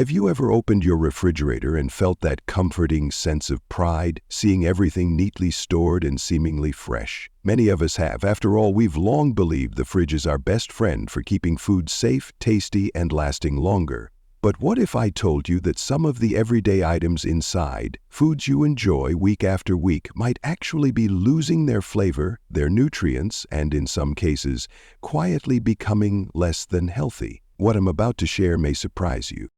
Have you ever opened your refrigerator and felt that comforting sense of pride, seeing everything neatly stored and seemingly fresh? Many of us have. After all, we've long believed the fridge is our best friend for keeping food safe, tasty, and lasting longer. But what if I told you that some of the everyday items inside, foods you enjoy week after week, might actually be losing their flavor, their nutrients, and in some cases, quietly becoming less than healthy? What I'm about to share may surprise you.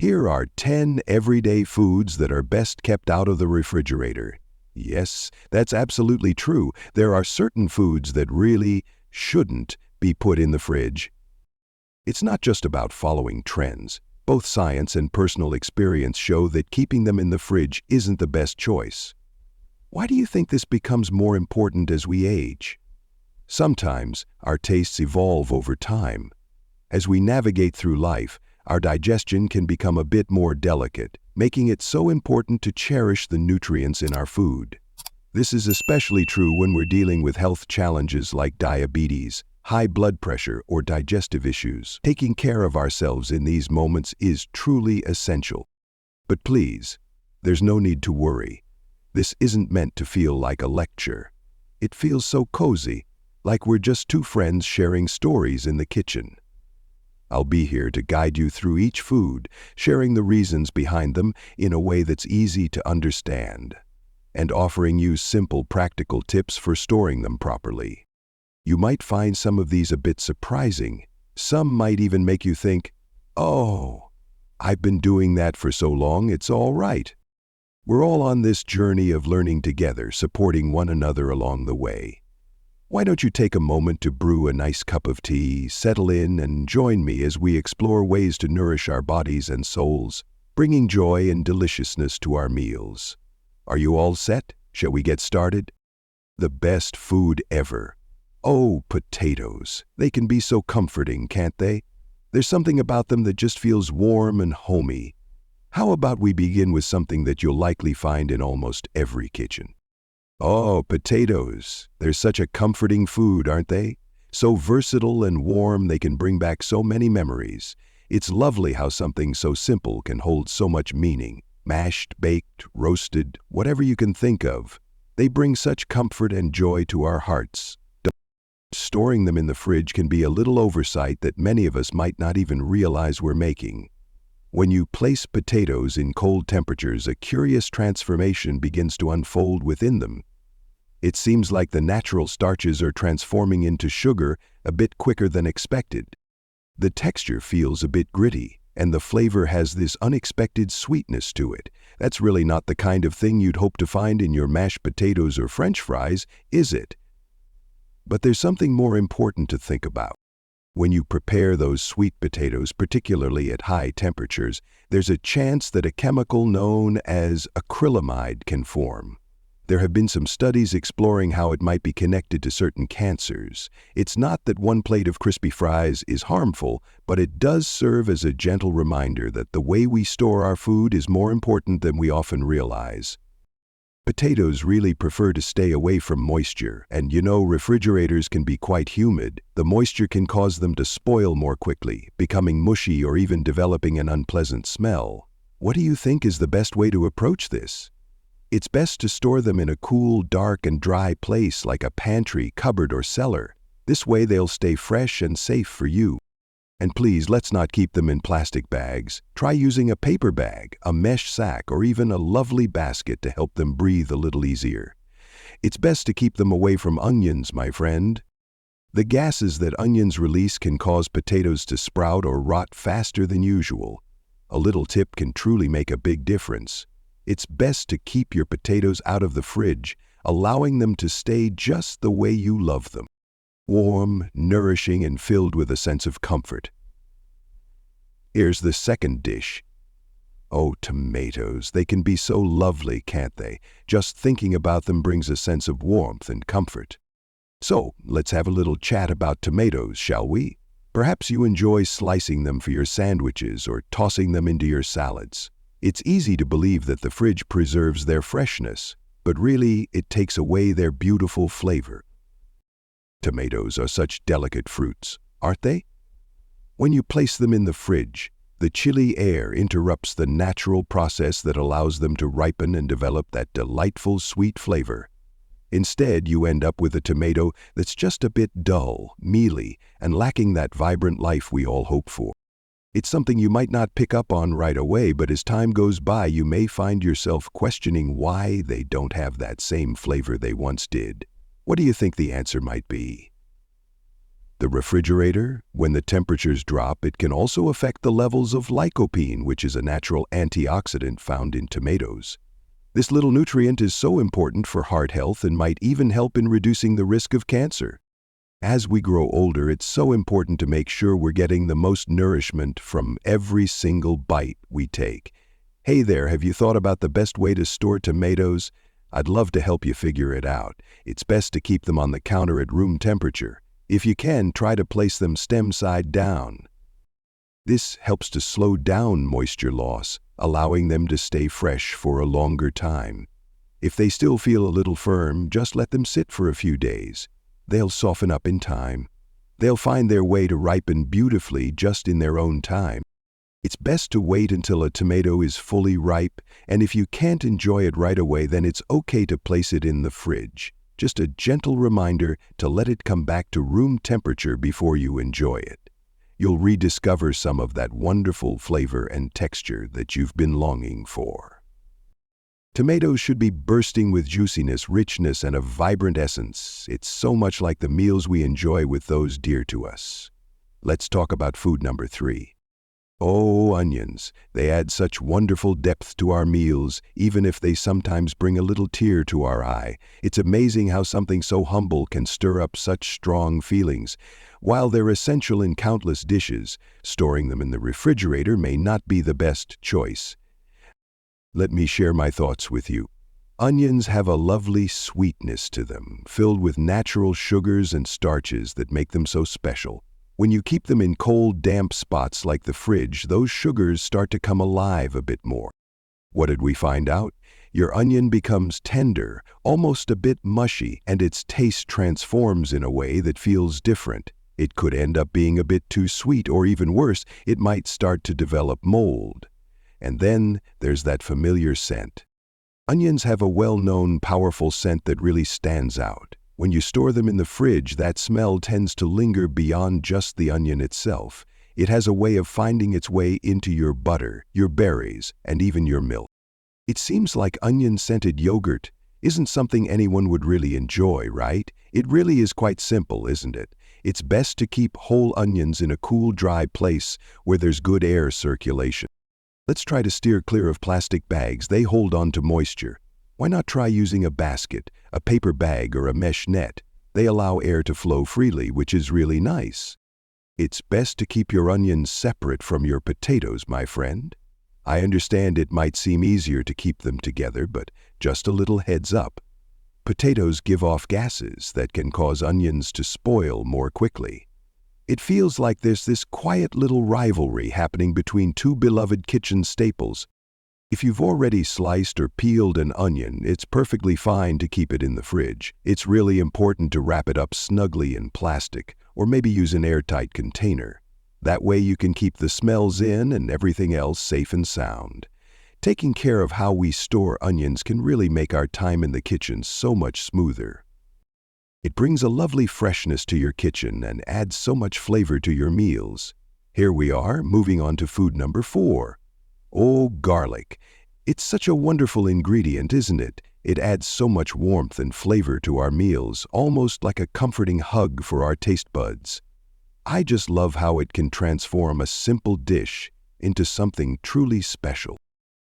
Here are 10 everyday foods that are best kept out of the refrigerator. Yes, that's absolutely true. There are certain foods that really shouldn't be put in the fridge. It's not just about following trends. Both science and personal experience show that keeping them in the fridge isn't the best choice. Why do you think this becomes more important as we age? Sometimes our tastes evolve over time. As we navigate through life, our digestion can become a bit more delicate, making it so important to cherish the nutrients in our food. This is especially true when we're dealing with health challenges like diabetes, high blood pressure, or digestive issues. Taking care of ourselves in these moments is truly essential. But please, there's no need to worry. This isn't meant to feel like a lecture. It feels so cozy, like we're just two friends sharing stories in the kitchen. I'll be here to guide you through each food, sharing the reasons behind them in a way that's easy to understand, and offering you simple, practical tips for storing them properly. You might find some of these a bit surprising. Some might even make you think, "Oh, I've been doing that for so long, it's all right." We're all on this journey of learning together, supporting one another along the way. Why don't you take a moment to brew a nice cup of tea, settle in, and join me as we explore ways to nourish our bodies and souls, bringing joy and deliciousness to our meals. Are you all set? Shall we get started? The best food ever. Oh, potatoes. They can be so comforting, can't they? There's something about them that just feels warm and homey. How about we begin with something that you'll likely find in almost every kitchen? Oh, potatoes. They're such a comforting food, aren't they? So versatile and warm, they can bring back so many memories. It's lovely how something so simple can hold so much meaning. Mashed, baked, roasted, whatever you can think of. They bring such comfort and joy to our hearts. Storing them in the fridge can be a little oversight that many of us might not even realize we're making. When you place potatoes in cold temperatures, a curious transformation begins to unfold within them. It seems like the natural starches are transforming into sugar a bit quicker than expected. The texture feels a bit gritty, and the flavor has this unexpected sweetness to it. That's really not the kind of thing you'd hope to find in your mashed potatoes or French fries, is it? But there's something more important to think about. When you prepare those sweet potatoes, particularly at high temperatures, there's a chance that a chemical known as acrylamide can form. There have been some studies exploring how it might be connected to certain cancers. It's not that one plate of crispy fries is harmful, but it does serve as a gentle reminder that the way we store our food is more important than we often realize. Potatoes really prefer to stay away from moisture, and refrigerators can be quite humid. The moisture can cause them to spoil more quickly, becoming mushy or even developing an unpleasant smell. What do you think is the best way to approach this? It's best to store them in a cool, dark, and dry place like a pantry, cupboard, or cellar. This way they'll stay fresh and safe for you. And please, let's not keep them in plastic bags. Try using a paper bag, a mesh sack, or even a lovely basket to help them breathe a little easier. It's best to keep them away from onions, my friend. The gases that onions release can cause potatoes to sprout or rot faster than usual. A little tip can truly make a big difference. It's best to keep your potatoes out of the fridge, allowing them to stay just the way you love them. Warm, nourishing, and filled with a sense of comfort. Here's the second dish. Oh, tomatoes. They can be so lovely, can't they? Just thinking about them brings a sense of warmth and comfort. So, let's have a little chat about tomatoes, shall we? Perhaps you enjoy slicing them for your sandwiches or tossing them into your salads. It's easy to believe that the fridge preserves their freshness, but really it takes away their beautiful flavor. Tomatoes are such delicate fruits, aren't they? When you place them in the fridge, The chilly air interrupts the natural process that allows them to ripen and develop that delightful sweet flavor. Instead, you end up with a tomato that's just a bit dull, mealy, and lacking that vibrant life we all hope for. It's something you might not pick up on right away, but as time goes by, you may find yourself questioning why they don't have that same flavor they once did. What do you think the answer might be? The refrigerator, when the temperatures drop, it can also affect the levels of lycopene, which is a natural antioxidant found in tomatoes. This little nutrient is so important for heart health and might even help in reducing the risk of cancer. As we grow older, it's so important to make sure we're getting the most nourishment from every single bite we take. Hey there, have you thought about the best way to store tomatoes? I'd love to help you figure it out. It's best to keep them on the counter at room temperature. If you can, try to place them stem side down. This helps to slow down moisture loss, allowing them to stay fresh for a longer time. If they still feel a little firm, just let them sit for a few days. They'll soften up in time. They'll find their way to ripen beautifully just in their own time. It's best to wait until a tomato is fully ripe, and if you can't enjoy it right away, then it's okay to place it in the fridge. Just a gentle reminder to let it come back to room temperature before you enjoy it. You'll rediscover some of that wonderful flavor and texture that you've been longing for. Tomatoes should be bursting with juiciness, richness, and a vibrant essence. It's so much like the meals we enjoy with those dear to us. Let's talk about food number 3. Oh, onions. They add such wonderful depth to our meals, even if they sometimes bring a little tear to our eye. It's amazing how something so humble can stir up such strong feelings. While they're essential in countless dishes, storing them in the refrigerator may not be the best choice. Let me share my thoughts with you. Onions have a lovely sweetness to them, filled with natural sugars and starches that make them so special. When you keep them in cold, damp spots like the fridge, those sugars start to come alive a bit more. What did we find out? Your onion becomes tender, almost a bit mushy, and its taste transforms in a way that feels different. It could end up being a bit too sweet, or even worse, it might start to develop mold. And then there's that familiar scent. Onions have a well-known, powerful scent that really stands out. When you store them in the fridge, that smell tends to linger beyond just the onion itself. It has a way of finding its way into your butter, your berries, and even your milk. It seems like onion-scented yogurt isn't something anyone would really enjoy, right? It really is quite simple, isn't it? It's best to keep whole onions in a cool, dry place where there's good air circulation. Let's try to steer clear of plastic bags. They hold on to moisture. Why not try using a basket, a paper bag, or a mesh net? They allow air to flow freely, which is really nice. It's best to keep your onions separate from your potatoes, my friend. I understand it might seem easier to keep them together, but just a little heads up. Potatoes give off gases that can cause onions to spoil more quickly. It feels like there's this quiet little rivalry happening between two beloved kitchen staples. If you've already sliced or peeled an onion, it's perfectly fine to keep it in the fridge. It's really important to wrap it up snugly in plastic, or maybe use an airtight container. That way you can keep the smells in and everything else safe and sound. Taking care of how we store onions can really make our time in the kitchen so much smoother. It brings a lovely freshness to your kitchen and adds so much flavor to your meals. Here we are, moving on to food number 4. Oh, garlic. It's such a wonderful ingredient, isn't it? It adds so much warmth and flavor to our meals, almost like a comforting hug for our taste buds. I just love how it can transform a simple dish into something truly special.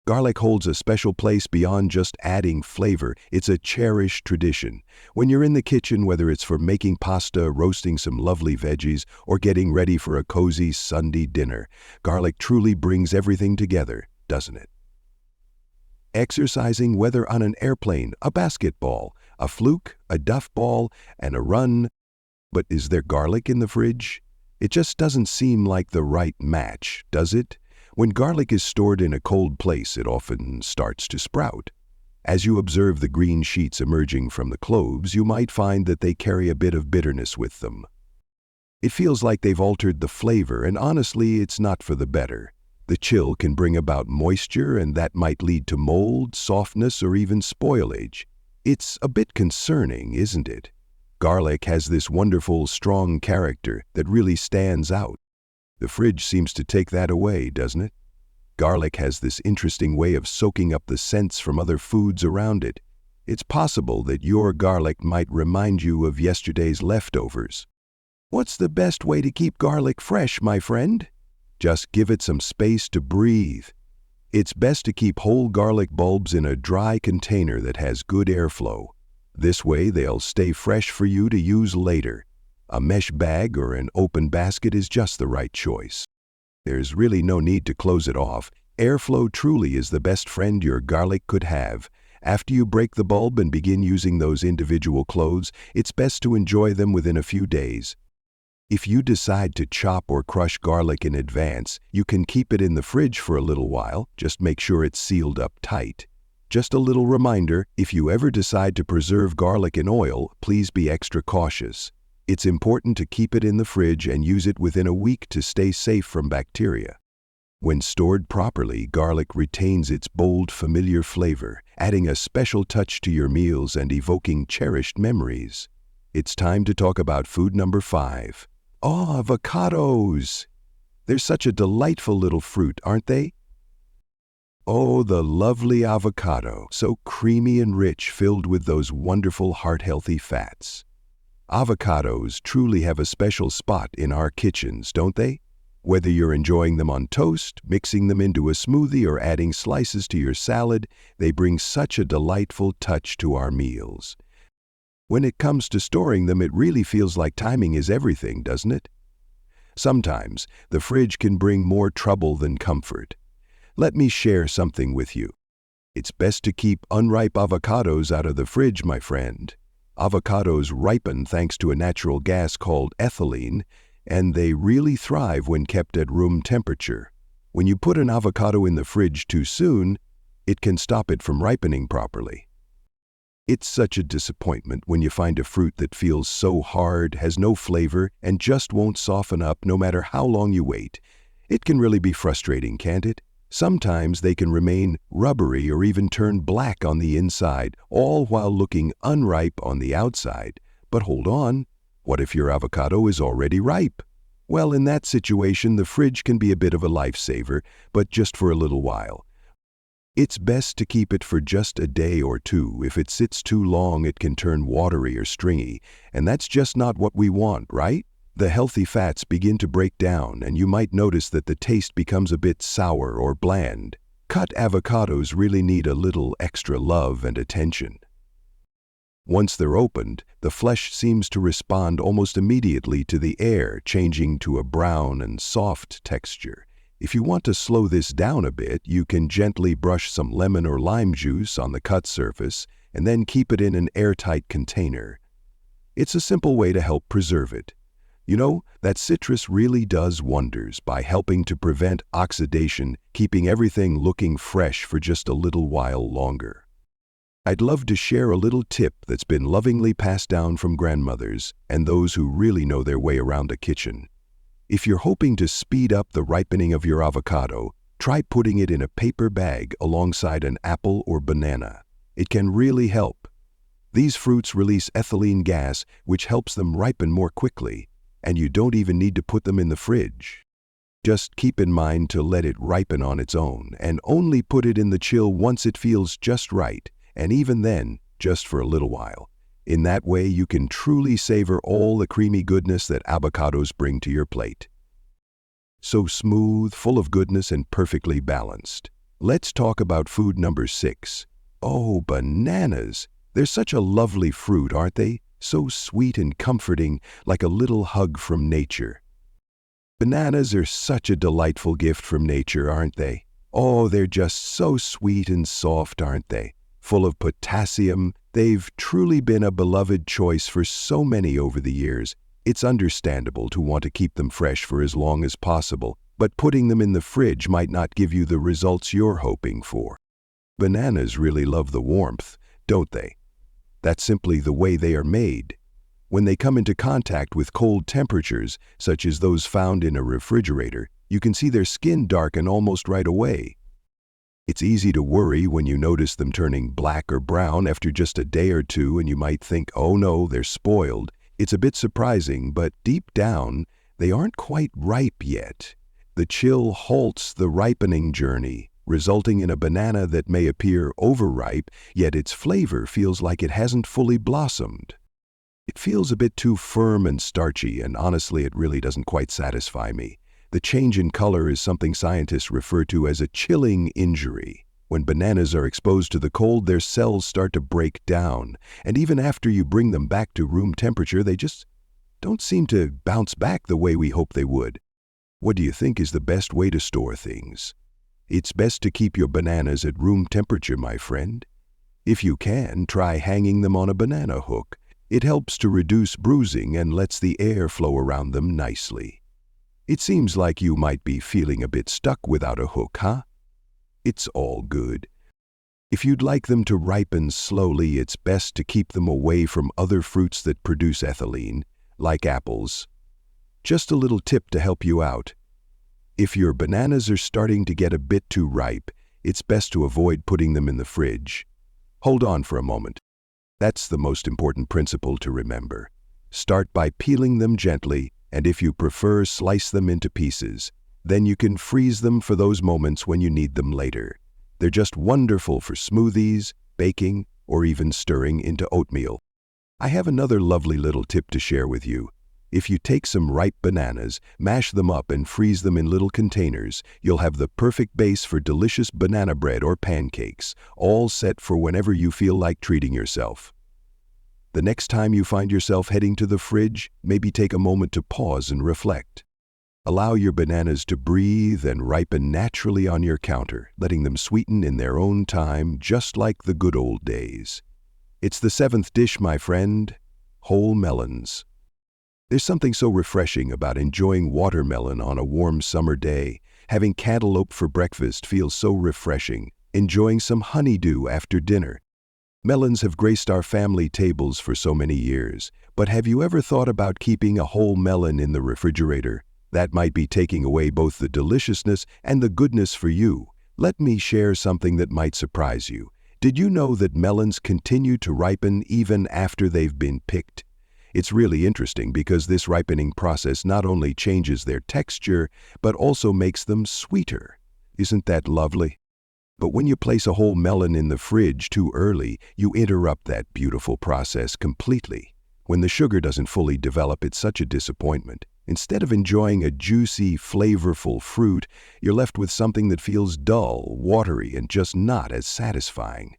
Garlic holds a special place beyond just adding flavor. It's a cherished tradition. When you're in the kitchen, whether it's for making pasta, roasting some lovely veggies, or getting ready for a cozy Sunday dinner, garlic truly brings everything together, doesn't it? Exercising, whether on an airplane, a basketball, a fluke, a duff ball, and a run. But is there garlic in the fridge? It just doesn't seem like the right match, does it? When garlic is stored in a cold place, it often starts to sprout. As you observe the green sheets emerging from the cloves, you might find that they carry a bit of bitterness with them. It feels like they've altered the flavor, and honestly, it's not for the better. The chill can bring about moisture, and that might lead to mold, softness, or even spoilage. It's a bit concerning, isn't it? Garlic has this wonderful, strong character that really stands out. The fridge seems to take that away, doesn't it? Garlic has this interesting way of soaking up the scents from other foods around it. It's possible that your garlic might remind you of yesterday's leftovers. What's the best way to keep garlic fresh, my friend? Just give it some space to breathe. It's best to keep whole garlic bulbs in a dry container that has good airflow. This way they'll stay fresh for you to use later. A mesh bag or an open basket is just the right choice. There's really no need to close it off. Airflow truly is the best friend your garlic could have. After you break the bulb and begin using those individual cloves, it's best to enjoy them within a few days. If you decide to chop or crush garlic in advance, you can keep it in the fridge for a little while. Just make sure it's sealed up tight. Just a little reminder, if you ever decide to preserve garlic in oil, please be extra cautious. It's important to keep it in the fridge and use it within a week to stay safe from bacteria. When stored properly, garlic retains its bold, familiar flavor, adding a special touch to your meals and evoking cherished memories. It's time to talk about food number 5. Oh, avocados! They're such a delightful little fruit, aren't they? Oh, the lovely avocado, so creamy and rich, filled with those wonderful heart-healthy fats. Avocados truly have a special spot in our kitchens, don't they? Whether you're enjoying them on toast, mixing them into a smoothie, or adding slices to your salad, they bring such a delightful touch to our meals. When it comes to storing them, it really feels like timing is everything, doesn't it? Sometimes, the fridge can bring more trouble than comfort. Let me share something with you. It's best to keep unripe avocados out of the fridge, my friend. Avocados ripen thanks to a natural gas called ethylene, and they really thrive when kept at room temperature. When you put an avocado in the fridge too soon, it can stop it from ripening properly. It's such a disappointment when you find a fruit that feels so hard, has no flavor, and just won't soften up no matter how long you wait. It can really be frustrating, can't it? Sometimes they can remain rubbery or even turn black on the inside, all while looking unripe on the outside. But hold on, what if your avocado is already ripe? Well, in that situation, the fridge can be a bit of a lifesaver, but just for a little while. It's best to keep it for just a day or two. If it sits too long, it can turn watery or stringy, and that's just not what we want, right? The healthy fats begin to break down, and you might notice that the taste becomes a bit sour or bland. Cut avocados really need a little extra love and attention. Once they're opened, the flesh seems to respond almost immediately to the air, changing to a brown and soft texture. If you want to slow this down a bit, you can gently brush some lemon or lime juice on the cut surface and then keep it in an airtight container. It's a simple way to help preserve it. You know, that citrus really does wonders by helping to prevent oxidation, keeping everything looking fresh for just a little while longer. I'd love to share a little tip that's been lovingly passed down from grandmothers and those who really know their way around a kitchen. If you're hoping to speed up the ripening of your avocado, try putting it in a paper bag alongside an apple or banana. It can really help. These fruits release ethylene gas, which helps them ripen more quickly, and you don't even need to put them in the fridge. Just keep in mind to let it ripen on its own, and only put it in the chill once it feels just right, and even then, just for a little while. In that way, you can truly savor all the creamy goodness that avocados bring to your plate. So smooth, full of goodness, and perfectly balanced. Let's talk about food number 6. Oh, bananas! They're such a lovely fruit, aren't they? So sweet and comforting, like a little hug from nature. Bananas are such a delightful gift from nature, aren't they? Oh, they're just so sweet and soft, aren't they? Full of potassium, they've truly been a beloved choice for so many over the years. It's understandable to want to keep them fresh for as long as possible, but putting them in the fridge might not give you the results you're hoping for. Bananas really love the warmth, don't they? That's simply the way they are made. When they come into contact with cold temperatures, such as those found in a refrigerator, You can see their skin darken almost right away. It's easy to worry when you notice them turning black or brown after just a day or two, and you might think, oh no, they're spoiled. It's a bit surprising, but deep down, they aren't quite ripe yet. The chill halts the ripening journey, resulting in a banana that may appear overripe, yet its flavor feels like it hasn't fully blossomed. It feels a bit too firm and starchy, and honestly, it really doesn't quite satisfy me. The change in color is something scientists refer to as a chilling injury. When bananas are exposed to the cold, their cells start to break down, and even after you bring them back to room temperature, they just don't seem to bounce back the way we hope they would. What do you think is the best way to store things? It's best to keep your bananas at room temperature, my friend. If you can, try hanging them on a banana hook. It helps to reduce bruising and lets the air flow around them nicely. It seems like you might be feeling a bit stuck without a hook, huh? It's all good. If you'd like them to ripen slowly, it's best to keep them away from other fruits that produce ethylene, like apples. Just a little tip to help you out. If your bananas are starting to get a bit too ripe, it's best to avoid putting them in the fridge. Hold on for a moment. That's the most important principle to remember. Start by peeling them gently, and if you prefer, slice them into pieces. Then you can freeze them for those moments when you need them later. They're just wonderful for smoothies, baking, or even stirring into oatmeal. I have another lovely little tip to share with you. If you take some ripe bananas, mash them up and freeze them in little containers, you'll have the perfect base for delicious banana bread or pancakes, all set for whenever you feel like treating yourself. The next time you find yourself heading to the fridge, maybe take a moment to pause and reflect. Allow your bananas to breathe and ripen naturally on your counter, letting them sweeten in their own time, just like the good old days. It's the seventh dish, my friend, whole melons. There's something so refreshing about enjoying watermelon on a warm summer day. Having cantaloupe for breakfast feels so refreshing. Enjoying some honeydew after dinner. Melons have graced our family tables for so many years, but have you ever thought about keeping a whole melon in the refrigerator? That might be taking away both the deliciousness and the goodness for you. Let me share something that might surprise you. Did you know that melons continue to ripen even after they've been picked? It's really interesting because this ripening process not only changes their texture, but also makes them sweeter. Isn't that lovely? But when you place a whole melon in the fridge too early, you interrupt that beautiful process completely. When the sugar doesn't fully develop, it's such a disappointment. Instead of enjoying a juicy, flavorful fruit, you're left with something that feels dull, watery, and just not as satisfying.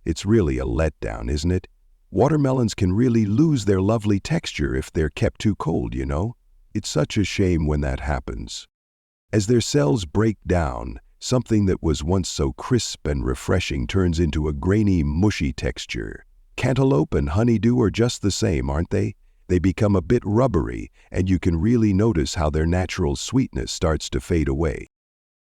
It's really a letdown, isn't it? Watermelons can really lose their lovely texture if they're kept too cold, you know? It's such a shame when that happens. As their cells break down, something that was once so crisp and refreshing turns into a grainy, mushy texture. Cantaloupe and honeydew are just the same, aren't they? They become a bit rubbery, and you can really notice how their natural sweetness starts to fade away.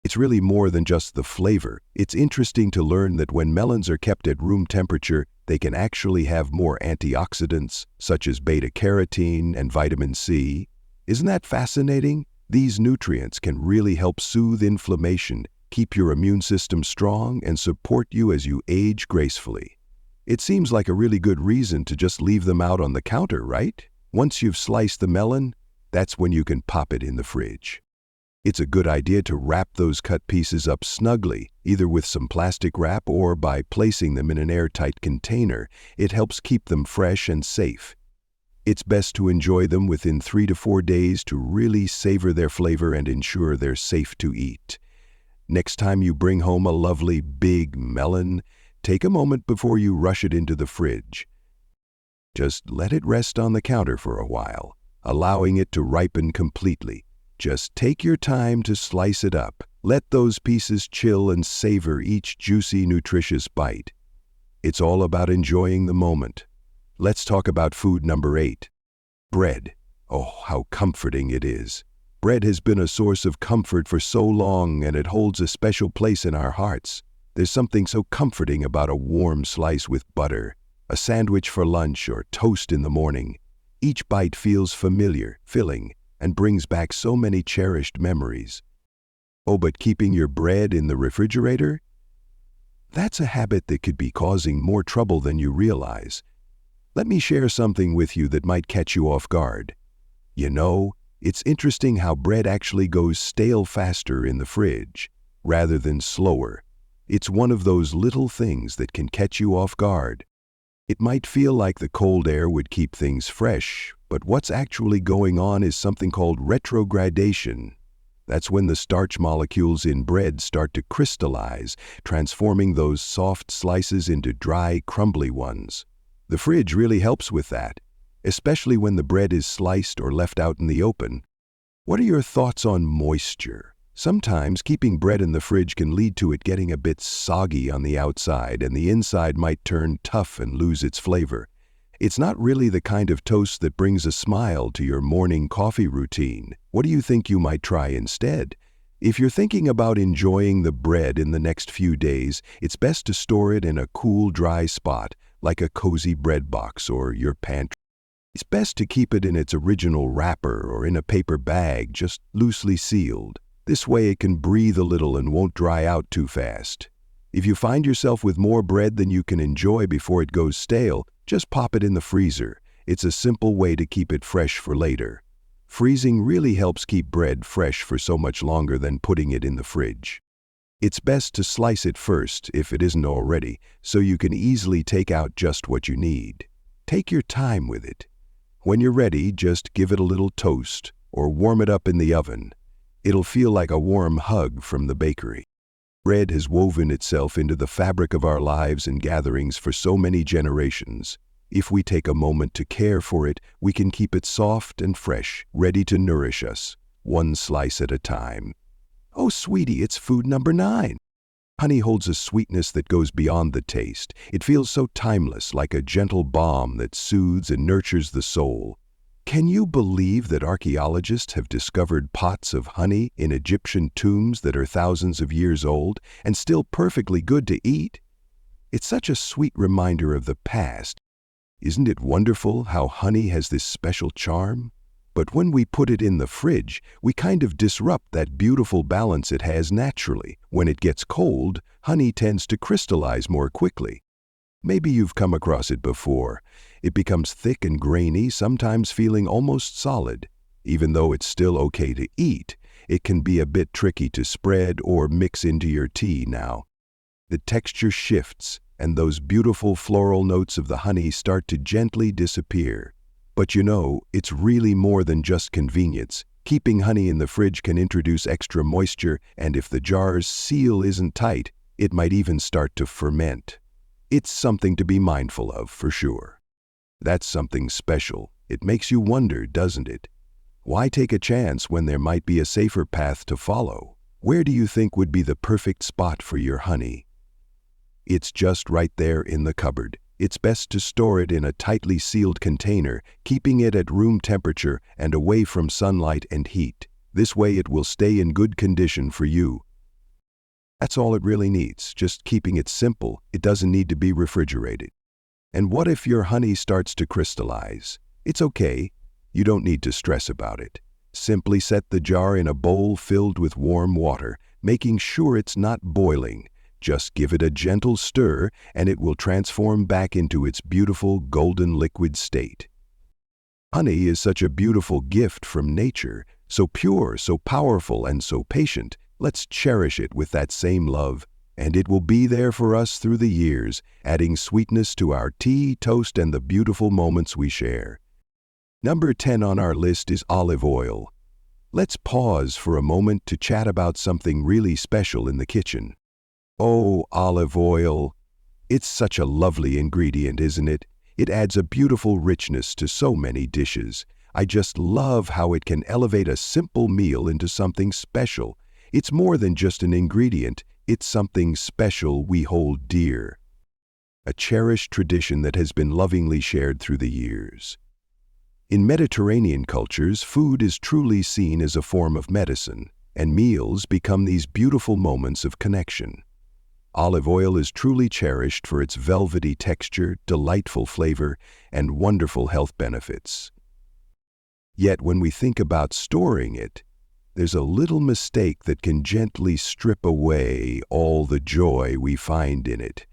It's really more than just the flavor. It's interesting to learn that when melons are kept at room temperature, they can actually have more antioxidants, such as beta-carotene and vitamin C. Isn't that fascinating? These nutrients can really help soothe inflammation, keep your immune system strong, and support you as you age gracefully. It seems like a really good reason to just leave them out on the counter, right? Once you've sliced the melon, that's when you can pop it in the fridge. It's a good idea to wrap those cut pieces up snugly, either with some plastic wrap or by placing them in an airtight container. It helps keep them fresh and safe. It's best to enjoy them within 3 to 4 days to really savor their flavor and ensure they're safe to eat. Next time you bring home a lovely big melon, take a moment before you rush it into the fridge. Just let it rest on the counter for a while, allowing it to ripen completely. Just take your time to slice it up. Let those pieces chill and savor each juicy, nutritious bite. It's all about enjoying the moment. Let's talk about food number 8. Bread. Oh, how comforting it is. Bread has been a source of comfort for so long, and it holds a special place in our hearts. There's something so comforting about a warm slice with butter, a sandwich for lunch, or toast in the morning. Each bite feels familiar, filling, and brings back so many cherished memories. Oh, but keeping your bread in the refrigerator? That's a habit that could be causing more trouble than you realize. Let me share something with you that might catch you off guard. You know, it's interesting how bread actually goes stale faster in the fridge, rather than slower. It's one of those little things that can catch you off guard. It might feel like the cold air would keep things fresh, but what's actually going on is something called retrogradation. That's when the starch molecules in bread start to crystallize, transforming those soft slices into dry, crumbly ones. The fridge really helps with that, especially when the bread is sliced or left out in the open. What are your thoughts on moisture? Sometimes keeping bread in the fridge can lead to it getting a bit soggy on the outside, and the inside might turn tough and lose its flavor. It's not really the kind of toast that brings a smile to your morning coffee routine. What do you think you might try instead? If you're thinking about enjoying the bread in the next few days, it's best to store it in a cool, dry spot, like a cozy bread box or your pantry. It's best to keep it in its original wrapper or in a paper bag, just loosely sealed. This way it can breathe a little and won't dry out too fast. If you find yourself with more bread than you can enjoy before it goes stale, just pop it in the freezer. It's a simple way to keep it fresh for later. Freezing really helps keep bread fresh for so much longer than putting it in the fridge. It's best to slice it first, if it isn't already, so you can easily take out just what you need. Take your time with it. When you're ready, just give it a little toast or warm it up in the oven. It'll feel like a warm hug from the bakery. Bread has woven itself into the fabric of our lives and gatherings for so many generations. If we take a moment to care for it, we can keep it soft and fresh, ready to nourish us, one slice at a time. Oh, sweetie, it's food number 9. Honey holds a sweetness that goes beyond the taste. It feels so timeless, like a gentle balm that soothes and nurtures the soul. Can you believe that archaeologists have discovered pots of honey in Egyptian tombs that are thousands of years old and still perfectly good to eat? It's such a sweet reminder of the past. Isn't it wonderful how honey has this special charm? But when we put it in the fridge, we kind of disrupt that beautiful balance it has naturally. When it gets cold, honey tends to crystallize more quickly. Maybe you've come across it before. It becomes thick and grainy, sometimes feeling almost solid. Even though it's still okay to eat, it can be a bit tricky to spread or mix into your tea now. The texture shifts, and those beautiful floral notes of the honey start to gently disappear. But you know, it's really more than just convenience. Keeping honey in the fridge can introduce extra moisture, and if the jar's seal isn't tight, it might even start to ferment. It's something to be mindful of, for sure. That's something special. It makes you wonder, doesn't it? Why take a chance when there might be a safer path to follow? Where do you think would be the perfect spot for your honey? It's just right there in the cupboard. It's best to store it in a tightly sealed container, keeping it at room temperature and away from sunlight and heat. This way it will stay in good condition for you. That's all it really needs, just keeping it simple. It doesn't need to be refrigerated. And what if your honey starts to crystallize? It's okay. You don't need to stress about it. Simply set the jar in a bowl filled with warm water, making sure it's not boiling. Just give it a gentle stir, and it will transform back into its beautiful golden liquid state. Honey is such a beautiful gift from nature, so pure, so powerful, and so patient. Let's cherish it with that same love, and it will be there for us through the years, adding sweetness to our tea, toast, and the beautiful moments we share. Number 10 on our list is olive oil. Let's pause for a moment to chat about something really special in the kitchen. Oh, olive oil. It's such a lovely ingredient, isn't it? It adds a beautiful richness to so many dishes. I just love how it can elevate a simple meal into something special. It's more than just an ingredient, it's something special we hold dear. A cherished tradition that has been lovingly shared through the years. In Mediterranean cultures, food is truly seen as a form of medicine, and meals become these beautiful moments of connection. Olive oil is truly cherished for its velvety texture, delightful flavor, and wonderful health benefits. Yet when we think about storing it, there's a little mistake that can gently strip away all the joy we find in it.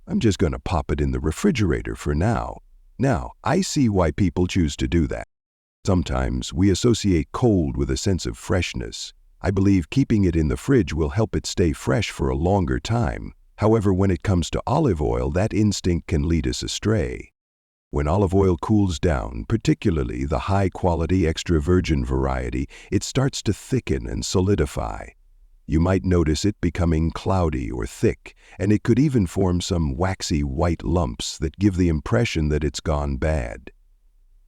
I'm just going to pop it in the refrigerator for now. Now, I see why people choose to do that. Sometimes we associate cold with a sense of freshness. I believe keeping it in the fridge will help it stay fresh for a longer time. However, when it comes to olive oil, that instinct can lead us astray. When olive oil cools down, particularly the high-quality extra virgin variety, it starts to thicken and solidify. You might notice it becoming cloudy or thick, and it could even form some waxy white lumps that give the impression that it's gone bad.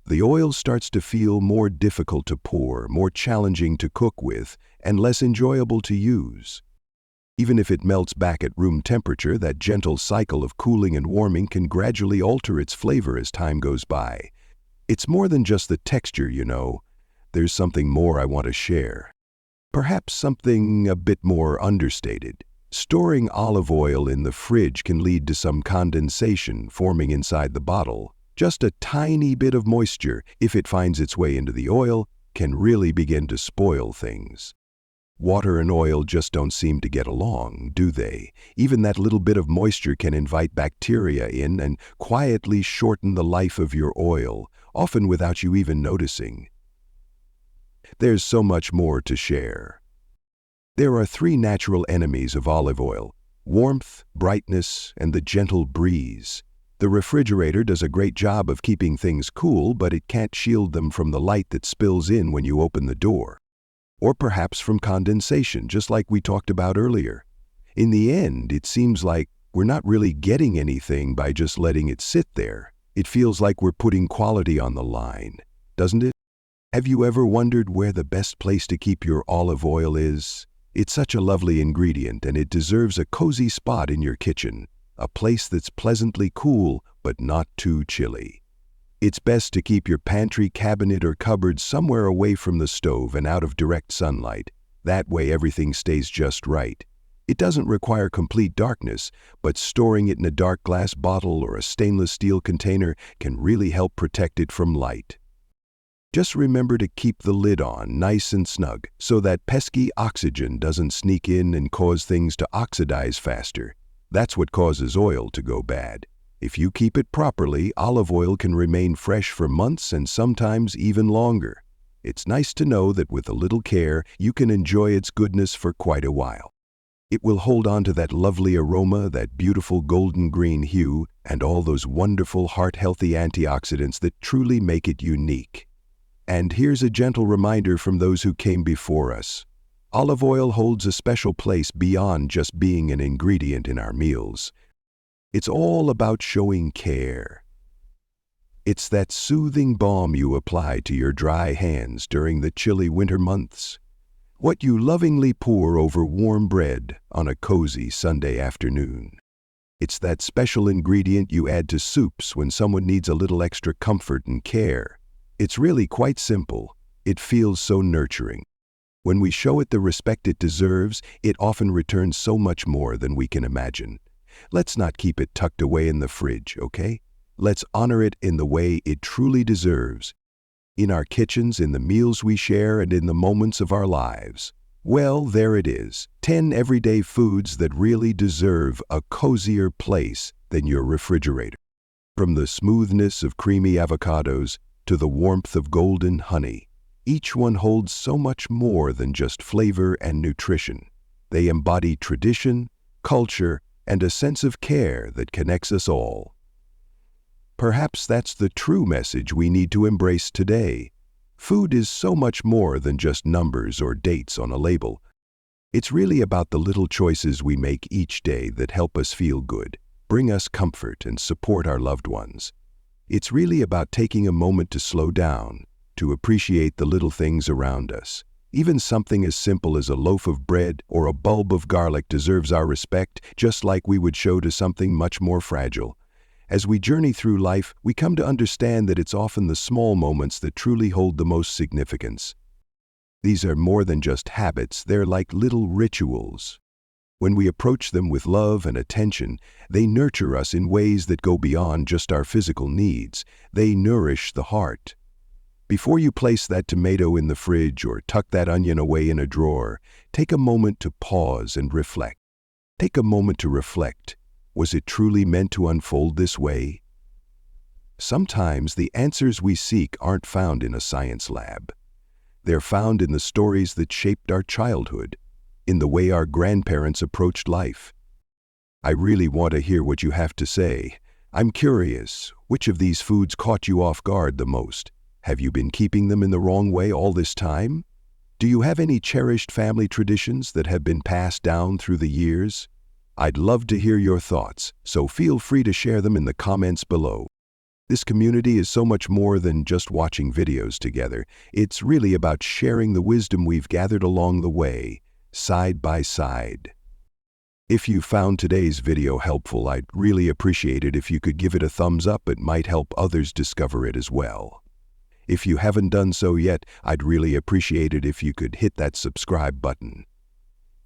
The oil starts to feel more difficult to pour, more challenging to cook with, and less enjoyable to use. Even if it melts back at room temperature, that gentle cycle of cooling and warming can gradually alter its flavor as time goes by. It's more than just the texture, you know. There's something more I want to share. Perhaps something a bit more understated. Storing olive oil in the fridge can lead to some condensation forming inside the bottle. Just a tiny bit of moisture, if it finds its way into the oil, can really begin to spoil things. Water and oil just don't seem to get along, do they? Even that little bit of moisture can invite bacteria in and quietly shorten the life of your oil, often without you even noticing. There's so much more to share. There are 3 natural enemies of olive oil: warmth, brightness, and the gentle breeze. The refrigerator does a great job of keeping things cool, but it can't shield them from the light that spills in when you open the door. Or perhaps from condensation, just like we talked about earlier. In the end, it seems like we're not really getting anything by just letting it sit there. It feels like we're putting quality on the line, doesn't it? Have you ever wondered where the best place to keep your olive oil is? It's such a lovely ingredient, and it deserves a cozy spot in your kitchen, a place that's pleasantly cool but not too chilly. It's best to keep your pantry, cabinet, or cupboard somewhere away from the stove and out of direct sunlight. That way everything stays just right. It doesn't require complete darkness, but storing it in a dark glass bottle or a stainless steel container can really help protect it from light. Just remember to keep the lid on nice and snug so that pesky oxygen doesn't sneak in and cause things to oxidize faster. That's what causes oil to go bad. If you keep it properly, olive oil can remain fresh for months and sometimes even longer. It's nice to know that with a little care, you can enjoy its goodness for quite a while. It will hold on to that lovely aroma, that beautiful golden green hue, and all those wonderful heart-healthy antioxidants that truly make it unique. And here's a gentle reminder from those who came before us. Olive oil holds a special place beyond just being an ingredient in our meals. It's all about showing care. It's that soothing balm you apply to your dry hands during the chilly winter months. What you lovingly pour over warm bread on a cozy Sunday afternoon. It's that special ingredient you add to soups when someone needs a little extra comfort and care. It's really quite simple. It feels so nurturing. When we show it the respect it deserves, it often returns so much more than we can imagine. Let's not keep it tucked away in the fridge, okay? Let's honor it in the way it truly deserves. In our kitchens, in the meals we share, and in the moments of our lives. Well, there it is. 10 everyday foods that really deserve a cozier place than your refrigerator. From the smoothness of creamy avocados to the warmth of golden honey, each one holds so much more than just flavor and nutrition. They embody tradition, culture, and a sense of care that connects us all. Perhaps that's the true message we need to embrace today. Food is so much more than just numbers or dates on a label. It's really about the little choices we make each day that help us feel good, bring us comfort, and support our loved ones. It's really about taking a moment to slow down, to appreciate the little things around us. Even something as simple as a loaf of bread or a bulb of garlic deserves our respect, just like we would show to something much more fragile. As we journey through life, we come to understand that it's often the small moments that truly hold the most significance. These are more than just habits, they're like little rituals. When we approach them with love and attention, they nurture us in ways that go beyond just our physical needs. They nourish the heart. Before you place that tomato in the fridge or tuck that onion away in a drawer, take a moment to pause and reflect. Take a moment to reflect. Was it truly meant to unfold this way? Sometimes the answers we seek aren't found in a science lab. They're found in the stories that shaped our childhood, in the way our grandparents approached life. I really want to hear what you have to say. I'm curious, which of these foods caught you off guard the most? Have you been keeping them in the wrong way all this time? Do you have any cherished family traditions that have been passed down through the years? I'd love to hear your thoughts, so feel free to share them in the comments below. This community is so much more than just watching videos together. It's really about sharing the wisdom we've gathered along the way, side by side. If you found today's video helpful, I'd really appreciate it if you could give it a thumbs up. It might help others discover it as well. If you haven't done so yet, I'd really appreciate it if you could hit that subscribe button.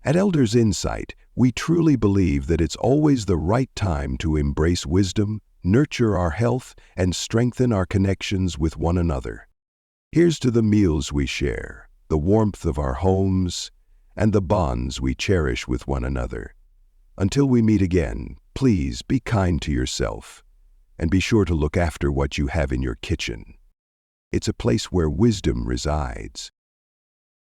At Elders Insight, we truly believe that it's always the right time to embrace wisdom, nurture our health, and strengthen our connections with one another. Here's to the meals we share, the warmth of our homes, and the bonds we cherish with one another. Until we meet again, please be kind to yourself, and be sure to look after what you have in your kitchen. It's a place where wisdom resides.